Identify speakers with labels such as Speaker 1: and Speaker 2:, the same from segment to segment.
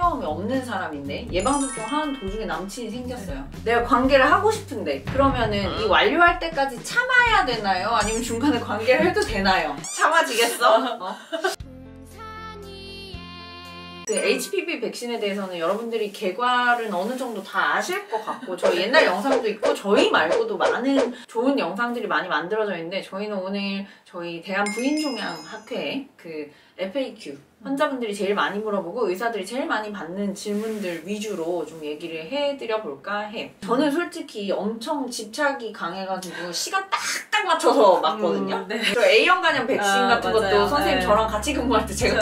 Speaker 1: 성경험이 없는 사람인데 예방접종 하는 도중에 남친이 생겼어요. 내가 관계를 하고 싶은데 그러면은 이 완료할 때까지 참아야 되나요? 아니면 중간에 관계를 해도 되나요?
Speaker 2: 참아지겠어?
Speaker 1: 그 HPV 백신에 대해서는 여러분들이 개괄은 어느 정도 다 아실 것 같고 저희 옛날 영상도 있고 저희 말고도 많은 좋은 영상들이 많이 만들어져 있는데 저희는 오늘 저희 대한부인종양학회 그 FAQ 환자분들이 제일 많이 물어보고 의사들이 제일 많이 받는 질문들 위주로 좀 얘기를 해드려 볼까 해요. 저는 솔직히 엄청 집착이 강해가지고 시간 딱딱 맞춰서 맞거든요.
Speaker 2: 네.
Speaker 1: 저 A형 간염 백신 같은
Speaker 2: 맞아요.
Speaker 1: 것도 선생님
Speaker 2: 네.
Speaker 1: 저랑 같이 근무할 때 제가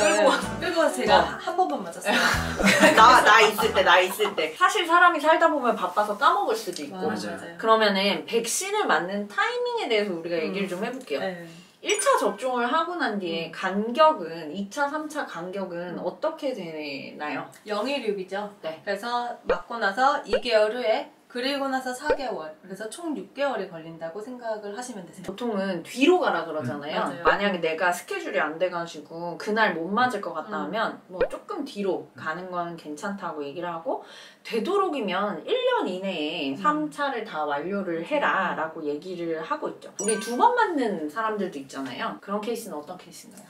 Speaker 2: 끌고 제가 한 번만 맞았어요.
Speaker 1: 나 있을 때 사실 사람이 살다 보면 바빠서 까먹을 수도 있고
Speaker 2: 맞아요.
Speaker 1: 그러면은 백신을 맞는 타이밍에 대해서 우리가 얘기를 좀 해볼게요.
Speaker 2: 네.
Speaker 1: 1차 접종을 하고 난 뒤에 간격은 2차, 3차 간격은 어떻게 되나요?
Speaker 2: 016이죠.
Speaker 1: 네.
Speaker 2: 그래서 맞고 나서 2개월 후에 그리고 나서 4개월 그래서 총 6개월이 걸린다고 생각을 하시면 되세요.
Speaker 1: 보통은 뒤로 가라 그러잖아요.
Speaker 2: 맞아요.
Speaker 1: 만약에 내가 스케줄이 안 돼가지고 그날 못 맞을 것 같다 하면 뭐 조금 뒤로 가는 건 괜찮다고 얘기를 하고 되도록이면 1년 이내에 3차를 다 완료를 해라 라고 얘기를 하고 있죠. 우리 2번 맞는 사람들도 있잖아요. 그런 케이스는 어떤 케이스인가요?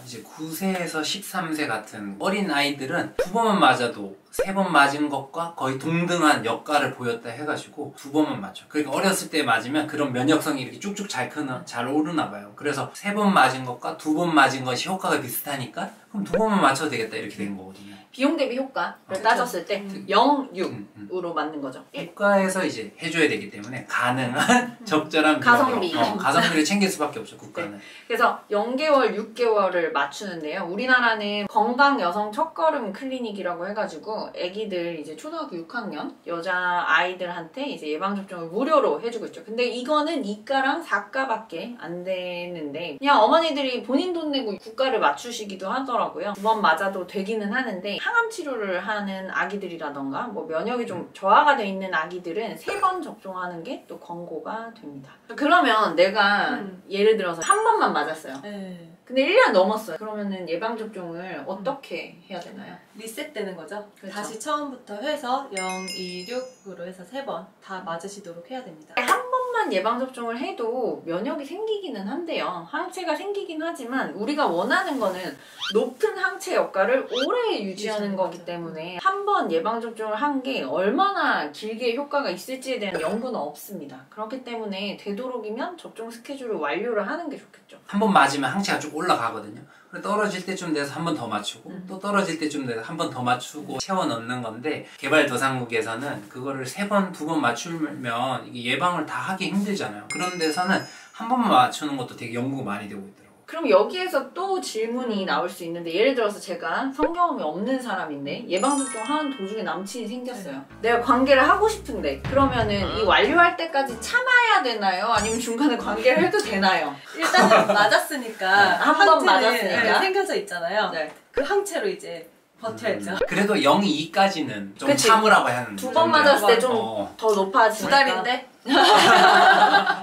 Speaker 3: 이제 9세에서 13세 같은 어린 아이들은 2번만 맞아도 3번 맞은 것과 거의 동등한 역할을 보였다 해가지고 2번만 맞죠. 그러니까 어렸을 때 맞으면 그런 면역성이 이렇게 쭉쭉 잘 오르나 봐요. 그래서 3번 맞은 것과 2번 맞은 것이 효과가 비슷하니까 그럼 2번만 맞춰도 되겠다 이렇게 된 거거든요.
Speaker 1: 비용 대비 효과를 따졌을 때 0, 6으로 맞는 거죠.
Speaker 3: 국가에서 이제 해줘야 되기 때문에 가능한 적절한
Speaker 1: 가성비.
Speaker 3: 가성비를 챙길 수밖에 없죠, 국가는.
Speaker 1: 네. 그래서 0개월, 6개월을 맞추는데요. 우리나라는 건강 여성 첫걸음 클리닉이라고 해가지고 아기들 이제 초등학교 6학년 여자 아이들한테 이제 예방접종을 무료로 해주고 있죠. 근데 이거는 2가랑 4가밖에 안 되는데 그냥 어머니들이 본인 돈 내고 국가를 맞추시기도 하더라고요. 2번 맞아도 되기는 하는데 항암 치료를 하는 아기들이라던가 뭐 면역이 좀 저하가 돼 있는 아기들은 3번 접종하는 게 또 권고가 됩니다. 그러면 내가 예를 들어서 한 번만 맞았어요.
Speaker 2: 네.
Speaker 1: 근데 1년 넘었어요. 그러면은 예방접종을 어떻게 해야 되나요?
Speaker 2: 리셋되는 거죠.
Speaker 1: 그렇죠.
Speaker 2: 다시 처음부터 해서 0, 2, 6으로 해서 3번 다 맞으시도록 해야 됩니다.
Speaker 1: 한 번만 예방접종을 해도 면역이 생기기는 한데요. 항체가 생기긴 하지만 우리가 원하는 거는 높은 항체 역할을 오래 유지하는 거기 때문에 한 번 예방접종을 한 게 얼마나 길게 효과가 있을지에 대한 연구는 없습니다. 그렇기 때문에 되도록이면 접종 스케줄을 완료를 하는 게 좋겠죠.
Speaker 3: 한 번 맞으면 항체가 쭉 올라가거든요. 떨어질 때쯤 돼서 한 번 더 맞추고 또 떨어질 때쯤 돼서 한 번 더 맞추고 채워 넣는 건데 개발도상국에서는 그거를 3번, 2번 맞추면 이게 예방을 다 하기 힘들잖아요. 그런 데서는 한 번만 맞추는 것도 되게 연구가 많이 되고 있더라고요.
Speaker 1: 그럼 여기에서 또 질문이 나올 수 있는데 예를 들어서 제가 성경험이 없는 사람인데 예방접종 하는 도중에 남친이 생겼어요. 내가 관계를 하고 싶은데 그러면은 이 완료할 때까지 참아야 되나요? 아니면 중간에 관계를 해도 되나요?
Speaker 2: 일단은 맞았으니까
Speaker 1: 한 번
Speaker 2: 항체는
Speaker 1: 맞았으니까
Speaker 2: 생겨져 있잖아요.
Speaker 1: 네.
Speaker 2: 그 항체로 이제 버텨야죠.
Speaker 3: 그래도 0, 2까지는 좀
Speaker 1: 그치.
Speaker 3: 참으라고 하는
Speaker 1: 2번 맞았을 때 좀 더 높아지니까
Speaker 2: 2달인데?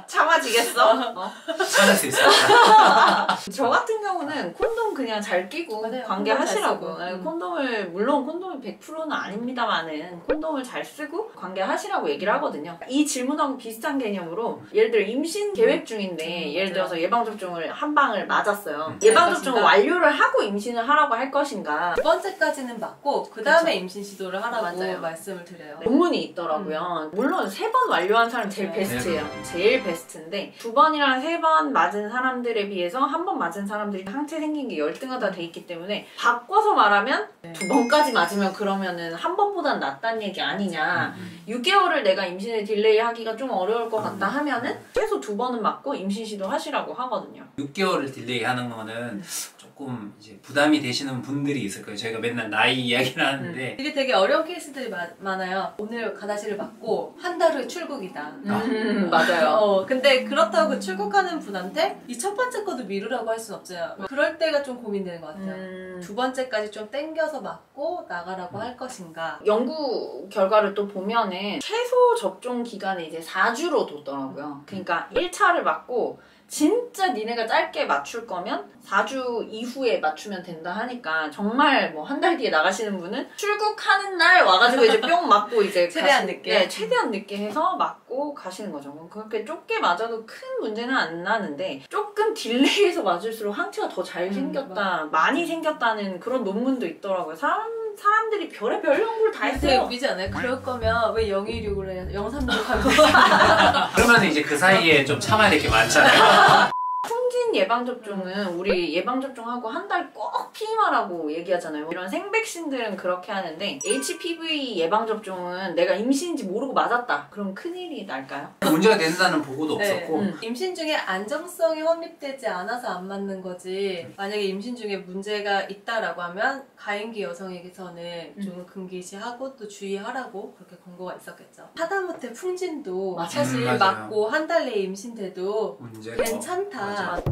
Speaker 1: 참아지겠어?
Speaker 3: 참을 수 있어요.
Speaker 1: 저 같은 경우는 콘돔 그냥 잘 끼고
Speaker 2: 맞아요.
Speaker 1: 관계하시라고.
Speaker 2: 콘돔 잘 쓰고.
Speaker 1: 콘돔을 물론 콘돔이 100%는 아닙니다만은 콘돔을 잘 쓰고 관계하시라고 얘기를 하거든요. 이 질문하고 비슷한 개념으로 예를 들어 임신 계획 중인데 예를 들어서 예방접종을 한 방을 맞았어요. 예방접종을 완료를 하고 임신을 하라고 할 것인가.
Speaker 2: 2번째까지는 맞고 그 다음에
Speaker 1: 그쵸.
Speaker 2: 임신 시도를 하라고
Speaker 1: 맞아요.
Speaker 2: 말씀을 드려요.
Speaker 1: 논문이 있더라고요. 물론 3번 완료한 사람 제일
Speaker 2: 네.
Speaker 1: 베스트예요. 제일 베스트인데 2번이랑 3번 맞은 사람들에 비해서 한 번 맞은 사람들이 항체 생긴 게 열등하다 돼 있기 때문에 바꿔서 말하면 2번까지 맞으면 그러면은 한 번보단 낫다는 얘기 아니냐. 6개월을 내가 임신을 딜레이 하기가 좀 어려울 것 같다 하면은 최소 2번은 맞고 임신 시도 하시라고 하거든요.
Speaker 3: 6개월을 딜레이 하는 거는 조금 이제 부담이 되시는 분들이 있을 거예요. 저희가 맨날 나이 이야기를 하는데
Speaker 2: 이게 되게 어려운 케이스들이 많아요. 오늘 가다시를 맞고 한 달 후에 출국이다.
Speaker 1: 맞아요.
Speaker 2: 근데 그렇다고 출국하는 분한테 이 첫 번째 거도 미루라고 할 순 없어요. 그럴 때가 좀 고민되는 것 같아요. 2번째까지 좀 땡겨서 맞고 나가라고 할 것인가.
Speaker 1: 연구 결과를 또 보면은 최소 접종 기간이 이제 4주로 뒀더라고요. 그러니까 1차를 맞고 진짜 니네가 짧게 맞출 거면 4주 이후에 맞추면 된다 하니까 정말 뭐 한 달 뒤에 나가시는 분은 출국하는 날 와가지고 이제 뿅 맞고 이제
Speaker 2: 최대한 늦게?
Speaker 1: 네, 최대한 늦게 해서 맞고 가시는 거죠. 그렇게 좁게 맞아도 큰 문제는 안 나는데 조금 딜레이해서 맞을수록 항체가 더 잘 생겼다, 많이 생겼다는 그런 논문도 있더라고요. 사람들이 별의별 연구를 다
Speaker 2: 되게
Speaker 1: 했어요.
Speaker 2: 웃기지 않아요? 그럴 거면 왜 016을 해요? 036 하면
Speaker 3: 그러면 이제 그 사이에 좀 참아야 될 게 많잖아요.
Speaker 1: 풍진 예방접종은 우리 예방접종하고 한 달 꼭 피임하라고 얘기하잖아요. 이런 생백신들은 그렇게 하는데 HPV 예방접종은 내가 임신인지 모르고 맞았다. 그럼 큰일이 날까요?
Speaker 3: 문제가 된다는 보고도
Speaker 2: 네.
Speaker 3: 없었고
Speaker 2: 임신 중에 안정성이 확립되지 않아서 안 맞는 거지 만약에 임신 중에 문제가 있다라고 하면 가임기 여성에게서는 좀 금기시하고 또 주의하라고 그렇게 권고가 있었겠죠. 하다못해 풍진도
Speaker 1: 맞아요.
Speaker 2: 사실
Speaker 3: 맞아요.
Speaker 2: 맞고 한 달 내에 임신돼도
Speaker 3: 문제가
Speaker 2: 괜찮다.
Speaker 3: 맞아.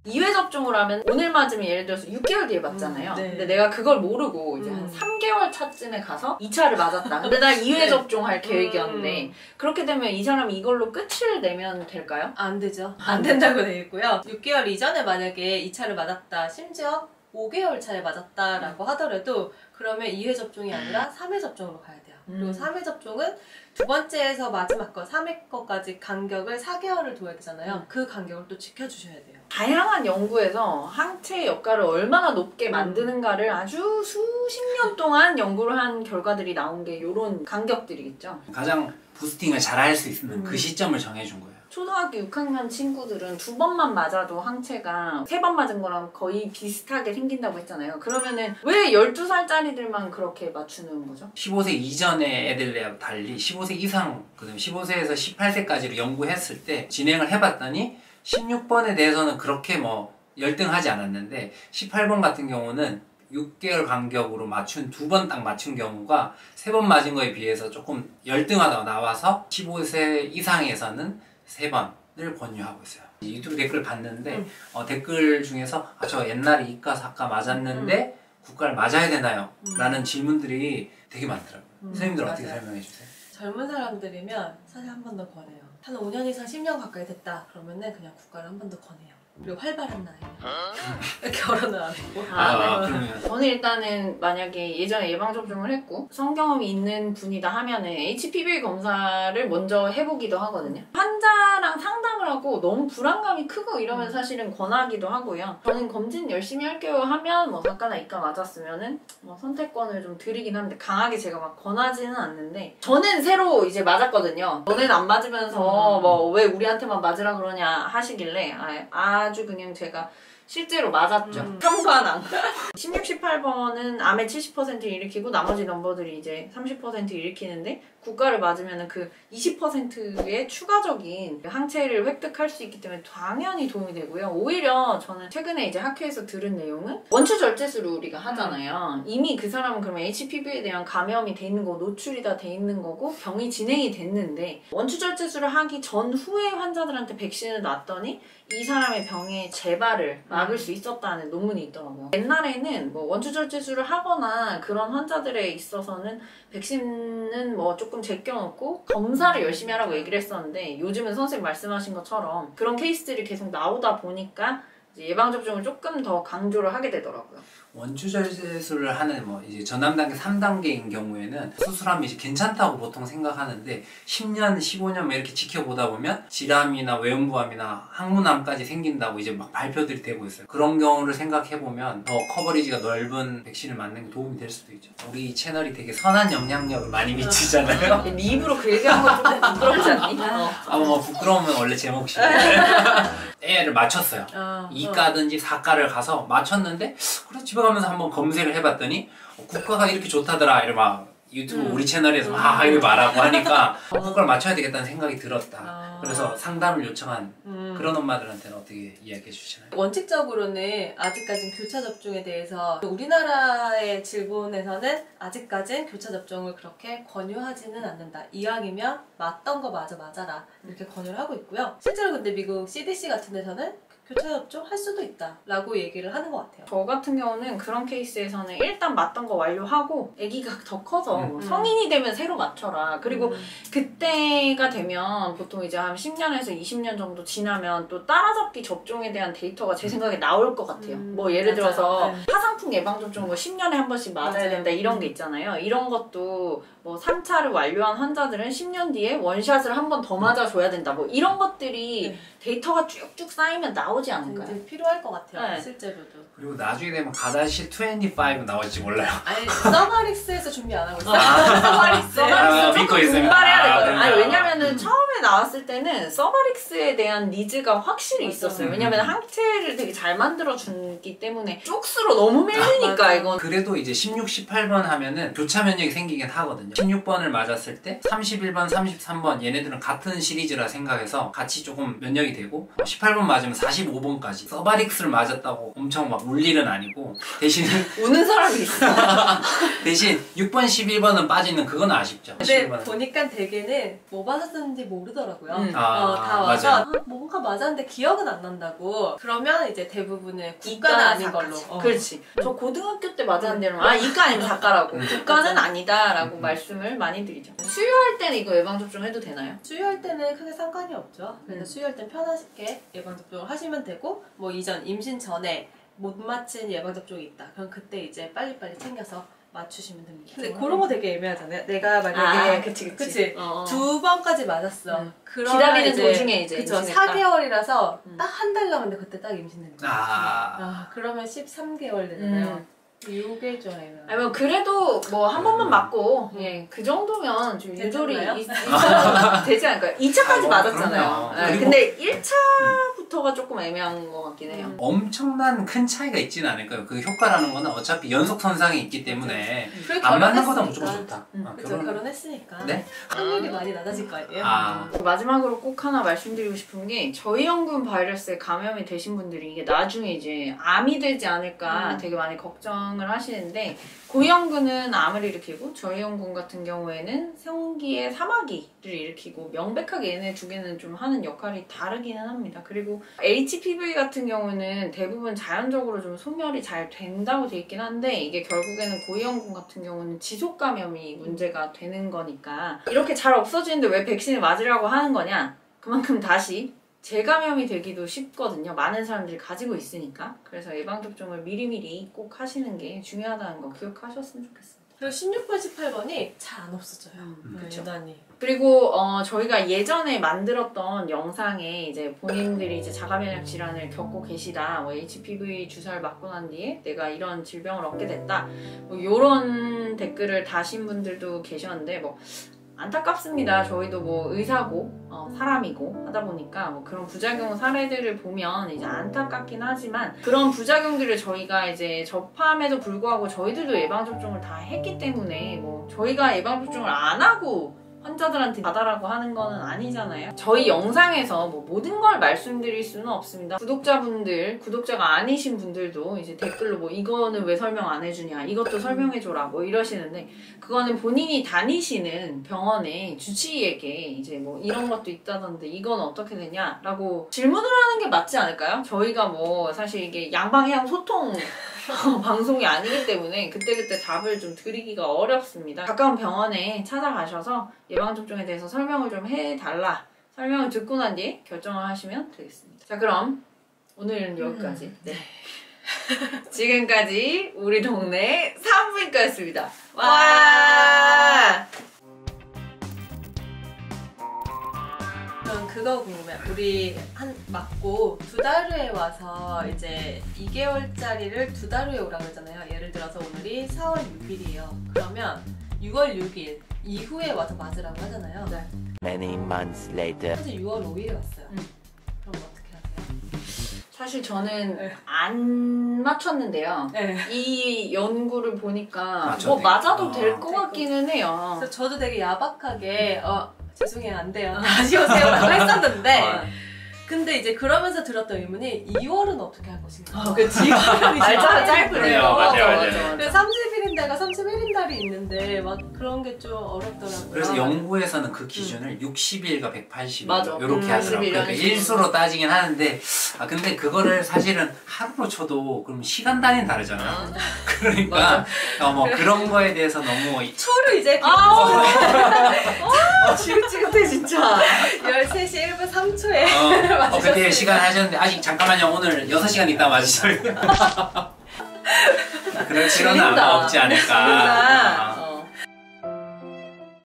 Speaker 1: 2회 접종을 하면 오늘 맞으면 예를 들어서 6개월 뒤에 맞잖아요.
Speaker 2: 네.
Speaker 1: 근데 내가 그걸 모르고 이제 한 3개월 차쯤에 가서 2차를 맞았다. 근데 나 2회
Speaker 2: 네.
Speaker 1: 접종할 계획이었는데 그렇게 되면 이 사람이 이걸로 끝을 내면 될까요?
Speaker 2: 안 되죠. 안 된다고 되어 있고요. 6개월 이전에 만약에 2차를 맞았다. 심지어 5개월 차에 맞았다라고 하더라도 그러면 2회 접종이 아니라 3회 접종으로 가야 돼요. 그리고 3회 접종은 두 번째에서 마지막 거 3회 거까지 간격을 4개월을 둬야 되잖아요. 그 간격을 또 지켜주셔야 돼요.
Speaker 1: 다양한 연구에서 항체의 역할을 얼마나 높게 만드는가를 아주 수십 년 동안 연구를 한 결과들이 나온 게 이런 간격들이겠죠.
Speaker 3: 가장 부스팅을 잘 할 수 있는 그 시점을 정해준 거예요.
Speaker 1: 초등학교 6학년 친구들은 2번만 맞아도 항체가 3번 맞은 거랑 거의 비슷하게 생긴다고 했잖아요. 그러면은 왜 12살짜리들만 그렇게 맞추는 거죠?
Speaker 3: 15세 이전의 애들과 달리 15세 이상, 그다음 15세에서 18세까지로 연구했을 때 진행을 해봤더니 16번에 대해서는 그렇게 뭐 열등하지 않았는데 18번 같은 경우는 6개월 간격으로 맞춘 2번 딱 맞춘 경우가 3번 맞은 거에 비해서 조금 열등하다고 나와서 15세 이상에서는 3번을 권유하고 있어요. 유튜브 댓글 봤는데 댓글 중에서 저 옛날에 이과 사과 맞았는데 국가를 맞아야 되나요? 라는 질문들이 되게 많더라고요. 선생님들 어떻게
Speaker 2: 맞아요.
Speaker 3: 설명해 주세요?
Speaker 2: 젊은 사람들이면 사실 한 번 더 권해요. 한 5년 이상 10년 가까이 됐다. 그러면은 그냥 국가를 한 번 더 권해요. 그리고 활발한 나이. 결혼을 안 했고.
Speaker 3: 그러면
Speaker 1: 저는 일단은 만약에 예전에 예방접종을 했고 성경험이 있는 분이다 하면은 HPV 검사를 먼저 해보기도 하거든요. 환자랑 상담을 하고 너무 불안감이 크고 이러면 사실은 권하기도 하고요. 저는 검진 열심히 할게요 하면 뭐 사과나 이과 맞았으면은 뭐 선택권을 좀 드리긴 하는데 강하게 제가 막 권하지는 않는데 저는 새로 이제 맞았거든요. 너네는 안 맞으면서 뭐 왜 우리한테만 맞으라 그러냐 하시길래 아주 그냥 제가 실제로 맞았죠. 삼관왕. 16, 18번은 암의 70%를 일으키고 나머지 넘버들이 이제 30% 일으키는데 국가를 맞으면 그 20%의 추가적인 항체를 획득할 수 있기 때문에 당연히 도움이 되고요. 오히려 저는 최근에 이제 학회에서 들은 내용은 원추 절제술을 우리가 하잖아요. 이미 그 사람은 그러면 HPV에 대한 감염이 돼 있는 거고 노출이 다 돼 있는 거고 병이 진행이 됐는데 원추 절제술을 하기 전후에 환자들한테 백신을 놨더니 이 사람의 병의 재발을 막을 수 있었다는 논문이 있더라고요. 옛날에는 뭐 원추절제술을 하거나 그런 환자들에 있어서는 백신은 뭐 조금 제껴놓고 검사를 열심히 하라고 얘기를 했었는데 요즘은 선생님 말씀하신 것처럼 그런 케이스들이 계속 나오다 보니까 이제 예방접종을 조금 더 강조를 하게 되더라고요.
Speaker 3: 원추절제술을 하는 뭐 이제 전담 단계 3단계인 경우에는 수술하면 이제 괜찮다고 보통 생각하는데 10년, 15년 뭐 이렇게 지켜보다 보면 질암이나 외음부암이나 항문암까지 생긴다고 이제 막 발표들이 되고 있어요. 그런 경우를 생각해보면 더 커버리지가 넓은 백신을 맞는 게 도움이 될 수도 있죠. 우리 채널이 되게 선한 영향력을 많이 미치잖아요.
Speaker 1: 네 입으로 그 얘기한 건 좀 부끄럽지 않니?
Speaker 3: 뭐 부끄러우면 원래 제 몫이 애를 맞췄어요. 이과든지 사과를 가서 맞췄는데 그래서 집에 가면서 한번 검색을 해봤더니 국가가 이렇게 좋다더라 이래 막 유튜브 우리 채널에서 막 이렇게 말하고 하니까 국가를 맞춰야 되겠다는 생각이 들었다. 그래서 상담을 요청한 그런 엄마들한테는 어떻게 이야기해 주시나요?
Speaker 2: 원칙적으로는 아직까지는 교차 접종에 대해서 우리나라의 질본에서는 아직까지는 교차 접종을 그렇게 권유하지는 않는다. 이왕이면 맞던 거 마저 맞아라 이렇게 권유를 하고 있고요. 실제로 근데 미국 CDC 같은 데서는 교차 접종 할 수도 있다라고 얘기를 하는 것 같아요.
Speaker 1: 저 같은 경우는 그런 케이스에서는 일단 맞던 거 완료하고 아기가 더 커서 뭐 성인이 되면 새로 맞춰라. 그리고 그때가 되면 보통 이제 한 10년에서 20년 정도 지나면 또 따라잡기 접종에 대한 데이터가 제 생각에 나올 것 같아요. 뭐 예를
Speaker 2: 맞아요.
Speaker 1: 들어서
Speaker 2: 네.
Speaker 1: 하상풍 예방접종 뭐 10년에 한 번씩 맞아야
Speaker 2: 맞아요.
Speaker 1: 된다 이런 게 있잖아요. 이런 것도 뭐 3차를 완료한 환자들은 10년 뒤에 원샷을 한 번 더 맞아줘야 된다. 뭐 이런 것들이
Speaker 2: 네.
Speaker 1: 데이터가 쭉쭉 쌓이면 나오지 않을까요?
Speaker 2: 굉장히 필요할 것 같아요.
Speaker 1: 네.
Speaker 2: 실제로도.
Speaker 3: 그리고 나중에 되면 가다시 25 나올지 몰라요.
Speaker 2: 아니 서바릭스에서 준비 안 하고 있어요.
Speaker 1: 서바릭스
Speaker 3: 믿고
Speaker 1: 조금
Speaker 3: 있으면.
Speaker 1: 분발해야 되거든요.
Speaker 3: 그런가요?
Speaker 1: 아니 왜냐면은 처음에 나왔을 때는 서바릭스에 대한 니즈가 확실히
Speaker 2: 맞아.
Speaker 1: 있었어요. 왜냐면 항체를 되게 잘 만들어 주기 때문에 쪽수로 너무 밀리니까
Speaker 2: 맞아.
Speaker 1: 이건.
Speaker 3: 그래도 이제 16, 18번 하면은 교차 면역이 생기긴 하거든요. 16번을 맞았을 때 31번, 33번 얘네들은 같은 시리즈라 생각해서 같이 조금 면역이 되고 18번 맞으면 45번까지 서바릭스를 맞았다고 엄청 막 울 일은 아니고 대신
Speaker 1: 우는 사람이 있어.
Speaker 3: 대신 6번, 11번은 빠지는 그건 아쉽죠.
Speaker 2: 근데
Speaker 3: 11번은.
Speaker 2: 보니까 대개는 뭐 맞았는지 모르더라고요.
Speaker 3: 맞아요.
Speaker 2: 다 와서 뭔가 맞았는데 기억은 안 난다고. 그러면 이제 대부분은 국가는 아닌 걸로.
Speaker 1: 그렇지. 저 고등학교 때 맞았는데 이과 아니면 사과라고. 국가는 아니다라고 말씀을 많이 드리죠. 수유할 때는 이거 예방접종 해도 되나요?
Speaker 2: 수유할 때는 크게 상관이 없죠. 그래서 수유할 땐 편하게 예방접종을 하시면 되고 뭐 이전 임신 전에 못 맞힌 예방접종이 있다. 그럼 그때 이제 빨리빨리 챙겨서 맞추시면 됩니다. 근데 그런 거 되게 애매하잖아요. 내가 만약에 그치? 두 번까지 맞았어. 그러면
Speaker 1: 기다리는 도중에 이제
Speaker 2: 그쵸.
Speaker 1: 임신했다.
Speaker 2: 4개월이라서 딱 한 달 남았는데 그때 딱 임신된 거야.
Speaker 3: 아,
Speaker 2: 그러면 13개월 되잖아요. 요게 좀 애매해요.
Speaker 1: 아니면 그래도 뭐 한 번만 맞고 그 정도면 좀 유도리
Speaker 2: 괜찮나요?
Speaker 1: 있어도 되지 않을까요? 2차까지
Speaker 3: 뭐,
Speaker 1: 맞았잖아요.
Speaker 3: 그럼요. 그리고-
Speaker 1: 근데 1차부터가 조금 애매한 것 같긴 해요.
Speaker 3: 엄청난 큰 차이가 있지는 않을까요? 그 효과라는 거는 어차피 연속 선상이 있기 때문에
Speaker 2: 그리고
Speaker 3: 안 맞는 거보다
Speaker 2: 결혼했으니까.
Speaker 3: 무조건 좋다.
Speaker 2: 그쵸, 결혼했으니까
Speaker 3: 네?
Speaker 2: 확률이 많이 낮아질 거 아니에요?
Speaker 1: 마지막으로 꼭 하나 말씀드리고 싶은 게 저희형군 바이러스에 감염이 되신 분들이 이게 나중에 이제 암이 되지 않을까 되게 많이 걱정을 하시는데 고위험군은 암을 일으키고 저희형군 같은 경우에는 생기의 사마귀를 일으키고 명백하게 얘네 두 개는 좀 하는 역할이 다르기는 합니다. 그리고 HPV 같은 경우는 대부분 자연적으로 좀 소멸이 잘 된다고 돼 있긴 한데 이게 결국에는 고위험군 같은 경우는 지속 감염이 문제가 되는 거니까 이렇게 잘 없어지는데 왜 백신을 맞으려고 하는 거냐? 그만큼 다시 재감염이 되기도 쉽거든요. 많은 사람들이 가지고 있으니까. 그래서 예방접종을 미리미리 꼭 하시는 게 중요하다는 거 기억하셨으면 좋겠습니다.
Speaker 2: 그리고 16번, 18번이 잘 안 없어져요.
Speaker 1: 그쵸.
Speaker 2: 유난히.
Speaker 1: 그리고 저희가 예전에 만들었던 영상에 이제 본인들이 이제 자가면역 질환을 겪고 계시다, 뭐 HPV 주사를 맞고 난 뒤에 내가 이런 질병을 얻게 됐다, 뭐 이런 댓글을 다신 분들도 계셨는데 뭐 안타깝습니다. 저희도 뭐 의사고 사람이고 하다 보니까 뭐 그런 부작용 사례들을 보면 이제 안타깝긴 하지만 그런 부작용들을 저희가 이제 접함에도 불구하고 저희들도 예방접종을 다 했기 때문에 뭐 저희가 예방접종을 안 하고 환자들한테 받아라고 하는 거는 아니잖아요. 저희 영상에서 뭐 모든 걸 말씀드릴 수는 없습니다. 구독자분들, 구독자가 아니신 분들도 이제 댓글로 뭐 이거는 왜 설명 안 해주냐, 이것도 설명해줘라 뭐 이러시는데 그거는 본인이 다니시는 병원의 주치의에게 이제 뭐 이런 것도 있다던데 이건 어떻게 되냐라고 질문을 하는 게 맞지 않을까요? 저희가 뭐 사실 이게 양방향 소통 방송이 아니기 때문에 그때그때 답을 좀 드리기가 어렵습니다. 가까운 병원에 찾아가셔서 예방접종에 대해서 설명을 좀 해달라. 설명을 듣고 난 뒤에 결정을 하시면 되겠습니다. 자, 그럼 오늘은 여기까지. 네. 지금까지 우리 동네 산부인과였습니다. 와!
Speaker 2: 그럼 그거 궁금해요. 우리 맞고 2달 후에 와서 이제 2개월짜리를 2달 후에 오라고 했잖아요. 예를 들어서 오늘이 4월 6일이에요. 그러면 6월 6일 이후에 와서 맞으라고 하잖아요.
Speaker 1: 네.
Speaker 4: Many months later.
Speaker 2: 현재 6월 5일에 왔어요. 그럼 어떻게 하세요?
Speaker 1: 사실 저는 안 맞췄는데요.
Speaker 2: 네.
Speaker 1: 이 연구를 보니까
Speaker 3: 맞춰도
Speaker 1: 뭐 맞아도
Speaker 3: 되겠다.
Speaker 1: 될 것 같기는 해요.
Speaker 2: 그래서 저도 되게 야박하게 죄송해요 안 돼요. 다시 오세요라고 했었는데 근데 이제 그러면서 들었던 의문이 2월은 어떻게 할 것인가.
Speaker 1: 그치. 날짜가 짧으네요.
Speaker 3: 맞아요.
Speaker 2: 그래서 30일인데 달과 31인 달이 있는데 막 그런 게 좀 어렵더라고요.
Speaker 3: 그래서 연구에서는 그 기준을 60일과 180일
Speaker 1: 맞아.
Speaker 3: 이렇게 하더라고요. 그러니까 일수로 따지긴 하는데 근데 그거를 사실은 하루로 쳐도 그럼 시간 단위는 다르잖아요. 그러니까 뭐 그런 거에 대해서 너무
Speaker 2: 초를 이제
Speaker 1: 지긋지긋해 진짜.
Speaker 2: 13시 1분 3초에
Speaker 3: 그때 시간 하셨는데 아직 잠깐만요. 오늘 6시간 있다 맞으셔야 그럴 필요는 아마 없지 않을까.